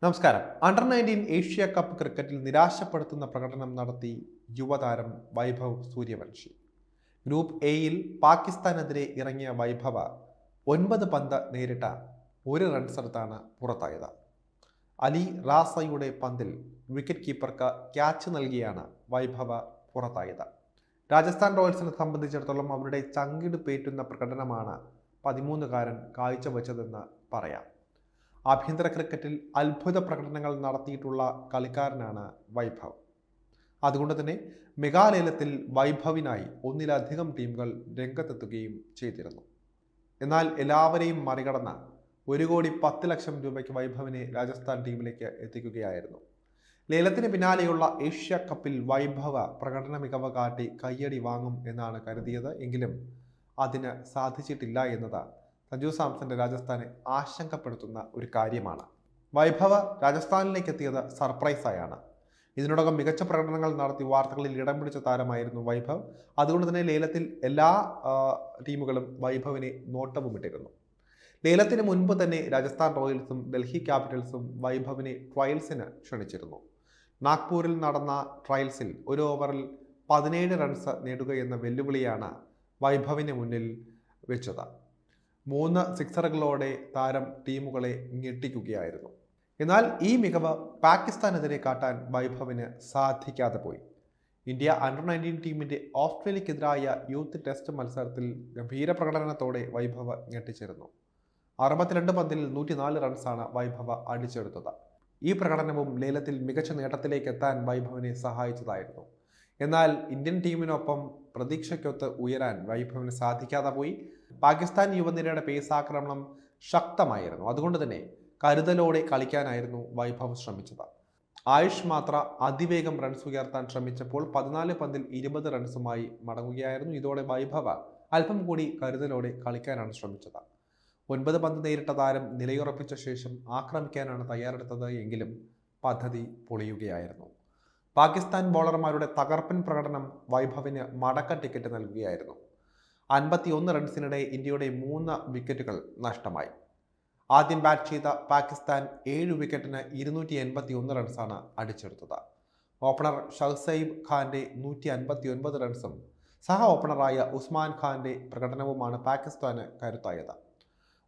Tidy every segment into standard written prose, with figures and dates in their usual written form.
നമസ്കാരം. Under-19 Asia cup ക്രിക്കറ്റിൽ നിരാശപ്പെടുത്തുന്ന പ്രകടനം നടത്തി യുവതാരം വൈഭവ് സൂര്യവംശി. ഗ്രൂപ്പ് എയിൽ പാകിസ്ഥാനെതിരെ ഇറങ്ങിയ വൈഭവ 9 പന്ത് നേരിട്ട 1 റൺസെടുത്താണ് പുറത്തായത്. അലി റാസയുടെ പന്തിൽ വിക്കറ്റ് കീപ്പർക്ക് ക്യാച്ച് നൽകിയാണ് വൈഭവ പുറത്തായത്. രാജസ്ഥാൻ റോയൽസിനെ സംബന്ധിച്ചിടത്തോളം അവരുടെ ചങ്കിട് പേറ്റുന്ന പ്രകടനമാണ് 13-കാരൻ കാഴ്ചവെച്ചതെന്ന് പറയാം. ആഭ്യന്തര ക്രിക്കറ്റിൽ അത്ഭുത പ്രകടനങ്ങൾ നടത്തിയിട്ടുള്ള കളിക്കാരനാണ് വൈഭവ്. അതുകൊണ്ട് തന്നെ മെഗാലയലത്തിൽ വൈഭവിനായി ഒന്നിലധികം ടീമുകൾ രംഗത്തെത്തുകയും ചെയ്തിരുന്നു. എന്നാൽ എല്ലാവരെയും മറികടന്ന് 1,10,00,000 രൂപയ്ക്ക് വൈഭവിനെ രാജസ്ഥാൻ ടീമിലേക്ക് എത്തിക്കുകയായിരുന്നു. ലേലത്തിന് പിന്നാലെയുള്ള ഏഷ്യ കപ്പിൽ വൈഭവ പ്രകടന മികവ് കാട്ടി കയ്യടി വാങ്ങും എന്നാണ് കരുതിയത്. എങ്കിലും അതിന് സാധിച്ചിട്ടില്ല എന്നത് സഞ്ജു സാംസന്റെ രാജസ്ഥാനെ ആശങ്കപ്പെടുത്തുന്ന ഒരു കാര്യമാണ്. വൈഭവ രാജസ്ഥാനിലേക്ക് എത്തിയത് സർപ്രൈസായാണ്. ഇതിനോടകം മികച്ച പ്രകടനങ്ങൾ നടത്തി വാർത്തകളിൽ ഇടം പിടിച്ച താരമായിരുന്നു വൈഭവ്. അതുകൊണ്ട് തന്നെ ലേലത്തിൽ എല്ലാ ടീമുകളും വൈഭവിനെ നോട്ടവുമിട്ടിരുന്നു. ലേലത്തിന് മുൻപ് തന്നെ രാജസ്ഥാൻ റോയൽസും ഡൽഹി ക്യാപിറ്റൽസും വൈഭവിനെ ട്രയൽസിന് ക്ഷണിച്ചിരുന്നു. നാഗ്പൂരിൽ നടന്ന ട്രയൽസിൽ ഒരു ഓവറിൽ 17 റൺസ് നേടുകയെന്ന വെല്ലുവിളിയാണ് വൈഭവിന് മുന്നിൽ വെച്ചത്. 3 സിക്സറുകളോടെ താരം ടീമുകളെ ഞെട്ടിക്കുകയായിരുന്നു. എന്നാൽ ഈ മികവ് പാകിസ്ഥാനെതിരെ കാട്ടാൻ വൈഭവിന് സാധിക്കാതെ പോയി. ഇന്ത്യ അണ്ടർ-19 ടീമിന്റെ ഓസ്ട്രേലിയക്കെതിരായ യൂത്ത് ടെസ്റ്റ് മത്സരത്തിൽ ഗംഭീര പ്രകടനത്തോടെ വൈഭവ് ഞെട്ടിച്ചിരുന്നു. 62 പന്തിൽ 104 റൺസാണ് വൈഭവ അടിച്ചെടുത്തത്. ഈ പ്രകടനവും ലേലത്തിൽ മികച്ച നേട്ടത്തിലേക്ക് എത്താൻ വൈഭവിനെ സഹായിച്ചതായിരുന്നു. എന്നാൽ ഇന്ത്യൻ ടീമിനൊപ്പം പ്രതീക്ഷയ്ക്കൊത്ത് ഉയരാൻ വൈഭവിന് സാധിക്കാതെ പോയി. പാകിസ്ഥാൻ യുവനിരയുടെ പേസ് ആക്രമണം ശക്തമായിരുന്നു. അതുകൊണ്ട് തന്നെ കരുതലോടെ കളിക്കാനായിരുന്നു വൈഭവ് ശ്രമിച്ചത്. ആയുഷ് മാത്ര അതിവേഗം റൺസ് ഉയർത്താൻ ശ്രമിച്ചപ്പോൾ 14 പന്തിൽ 20 റൺസുമായി മടങ്ങുകയായിരുന്നു. ഇതോടെ വൈഭവ അല്പം കൂടി കരുതലോടെ കളിക്കാനാണ് ശ്രമിച്ചത്. 9 പന്ത് നേരിട്ട താരം നിലയുറപ്പിച്ച ശേഷം ആക്രമിക്കാനാണ് തയ്യാറെടുത്തത്. എങ്കിലും പദ്ധതി പൊളിയുകയായിരുന്നു. പാകിസ്ഥാൻ ബോളർമാരുടെ തകർപ്പൻ പ്രകടനം വൈഭവിന് മടക്ക ടിക്കറ്റ് നൽകുകയായിരുന്നു. 51 റൺസിനിടെ ഇന്ത്യയുടെ 3 വിക്കറ്റുകൾ നഷ്ടമായി. ആദ്യം ബാറ്റ് ചെയ്ത പാകിസ്ഥാൻ 7 വിക്കറ്റിന് 281 റൺസാണ് അടിച്ചെടുത്തത്. ഓപ്പണർ ഷഹ്സൈബ് ഖാന്റെ 159 റൺസും സഹ ഓപ്പണറായ ഉസ്മാൻ ഖാന്റെ പ്രകടനവുമാണ് പാകിസ്ഥാന് കരുത്തായത്.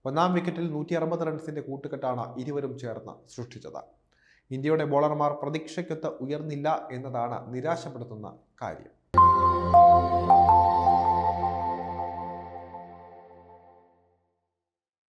1-ാം വിക്കറ്റിൽ 160 റൺസിന്റെ കൂട്ടുകെട്ടാണ് ഇരുവരും ചേർന്ന് സൃഷ്ടിച്ചത്. ഇന്ത്യയുടെ ബോളർമാർ പ്രതീക്ഷയ്ക്കൊത്ത് ഉയർന്നില്ല എന്നതാണ് നിരാശപ്പെടുത്തുന്ന കാര്യം.